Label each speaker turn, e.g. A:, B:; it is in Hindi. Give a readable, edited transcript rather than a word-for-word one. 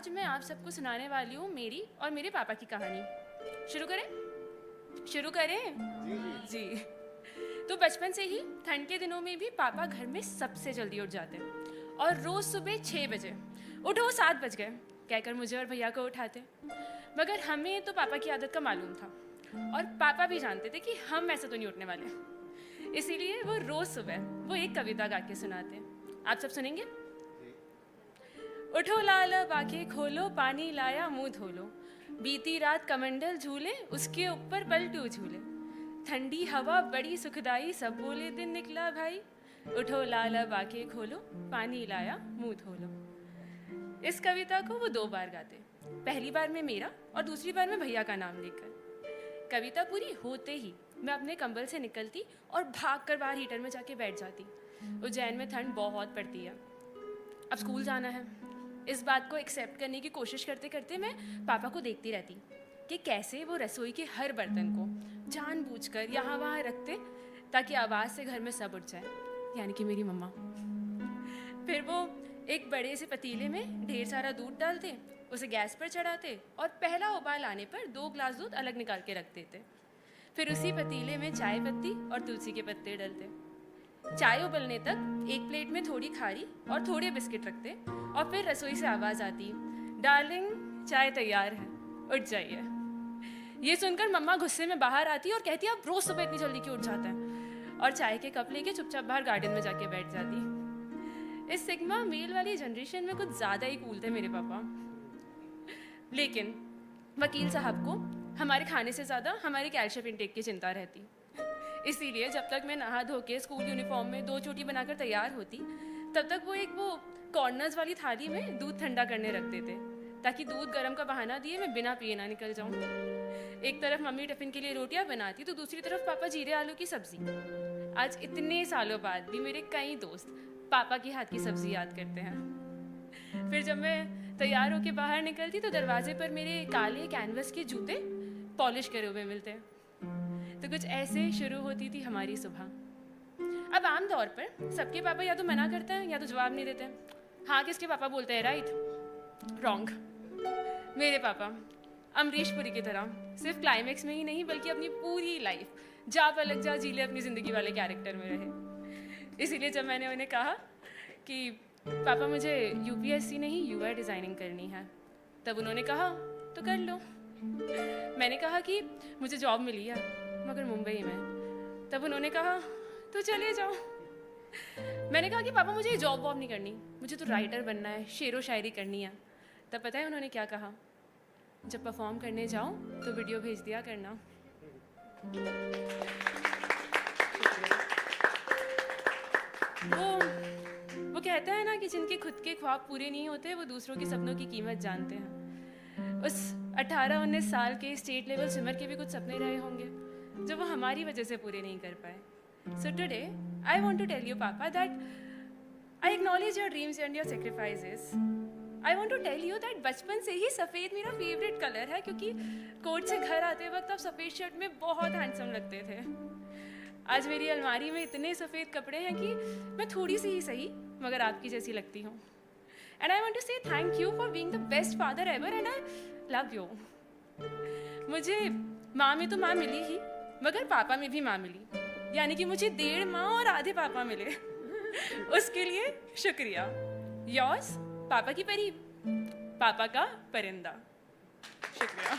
A: आज मैं आप सबको सुनाने वाली हूँ मेरी और मेरे पापा की कहानी। शुरू करें? शुरू करें? जी। तो बचपन से ही ठंड के दिनों में भी पापा घर में सबसे जल्दी उठ जाते और रोज़ सुबह 6 बजे उठो 7 बज गए कहकर मुझे और भैया को उठाते। मगर हमें तो पापा की आदत का मालूम था और पापा भी जानते थे कि हम ऐसे तो नहीं उठने वाले, इसीलिए वो रोज़ सुबह वो एक कविता गा के सुनाते। आप सब सुनेंगे? उठो लाल आंखें खोलो, पानी लाया मुंह धो लो, बीती रात कमंडल झूले उसके ऊपर पलटू झूले, ठंडी हवा बड़ी सुखदाई सब बोले दिन निकला भाई, उठो लाल आंखें खोलो, पानी लाया मुंह धो लो। इस कविता को वो 2 बार गाते, पहली बार में मेरा और दूसरी बार में भैया का नाम लेकर। कविता पूरी होते ही मैं अपने कंबल से निकलती और भाग कर बाहर हीटर में जाके बैठ जाती। उज्जैन में ठंड बहुत पड़ती है, अब स्कूल जाना है। इस बात को एक्सेप्ट करने की कोशिश करते करते मैं पापा को देखती रहती कि कैसे वो रसोई के हर बर्तन को जानबूझकर यहाँ वहाँ रखते ताकि आवाज़ से घर में सब उठ जाए, यानी कि मेरी मम्मा। फिर वो एक बड़े से पतीले में ढेर सारा दूध डालते, उसे गैस पर चढ़ाते और पहला उबाल आने पर 2 ग्लास दूध अलग निकाल के रख देते। फिर उसी पतीले में चाय पत्ती और तुलसी के पत्ते डालते। चाय उबलने तक एक प्लेट में थोड़ी खारी और थोड़े बिस्किट रखते और फिर रसोई से आवाज़ आती, डार्लिंग चाय तैयार है, उठ जाइए। ये सुनकर मम्मा गुस्से में बाहर आती और कहती, आप रोज़ सुबह इतनी जल्दी क्यों उठ जाते हैं, और चाय के कप लेके चुपचाप बाहर गार्डन में जाके बैठ जाती। इस सिग्मा मेल वाली जनरेशन में कुछ ज़्यादा ही कूल थे मेरे पापा। लेकिन वकील साहब को हमारे खाने से ज़्यादा हमारे कैल्शियम इंटेक की चिंता रहती, इसीलिए जब तक मैं नहा धो के स्कूल यूनिफॉर्म में 2 चोटी बनाकर तैयार होती तब तक वो कॉर्नर्स वाली थाली में दूध ठंडा करने रख देते ताकि दूध गर्म का बहाना दिए मैं बिना पिए ना निकल जाऊं। एक तरफ मम्मी टिफिन के लिए रोटियां बनाती तो दूसरी तरफ पापा जीरे आलू की सब्जी। आज इतने सालों बाद भी मेरे कई दोस्त पापा की हाथ की सब्जी याद करते हैं। फिर जब मैं तैयार होके बाहर निकलती तो दरवाजे पर मेरे काले कैनवस के जूते पॉलिश करे हुए मिलते। तो कुछ ऐसे शुरू होती थी हमारी सुबह। अब आमतौर पर सबके पापा या तो मना करते हैं या तो जवाब नहीं देते। हाँ किसके पापा बोलते हैं राइट, रॉन्ग। मेरे पापा अमरीश पुरी की तरह सिर्फ क्लाइमेक्स में ही नहीं बल्कि अपनी पूरी लाइफ जा पलक जा जी ले अपनी ज़िंदगी वाले कैरेक्टर में रहे। इसीलिए जब मैंने उन्हें कहा कि पापा मुझे यूपीएससी नहीं यूआई डिज़ाइनिंग करनी है, तब उन्होंने कहा तो कर लो। मैंने कहा कि मुझे जॉब मिली है मगर मुंबई में, तब उन्होंने कहा तो चले जाओ। मैंने कहा कि पापा मुझे जॉब वॉब नहीं करनी, मुझे तो राइटर बनना है, शेरो शायरी करनी है। तब पता है उन्होंने क्या कहा, जब परफॉर्म करने जाओ तो वीडियो भेज दिया करना। वो कहते हैं ना कि जिनके खुद के ख्वाब पूरे नहीं होते वो दूसरों के सपनों की कीमत जानते हैं। उस 18-19 साल के स्टेट लेवल स्विमर के भी कुछ सपने रहे होंगे जो वो हमारी वजह से पूरे नहीं कर पाए। So today, I want to tell you, Papa, that I acknowledge your dreams and your sacrifices. I want to tell you that बचपन से ही सफ़ेद मेरा फेवरेट कलर है क्योंकि कोर्ट से घर आते वक्त आप सफ़ेद शर्ट में बहुत हैंडसम लगते थे। आज मेरी अलमारी में इतने सफ़ेद कपड़े हैं कि मैं थोड़ी सी ही सही मगर आपकी जैसी लगती हूँ। And I want to say thank you for being the best father ever and I love you. मुझे माँ में तो माँ मिली ही मगर पापा में भी माँ मिली, यानी कि मुझे 1.5 माँ और आधे पापा मिले। उसके लिए शुक्रिया। योर्स पापा की परी, पापा का परिंदा। शुक्रिया।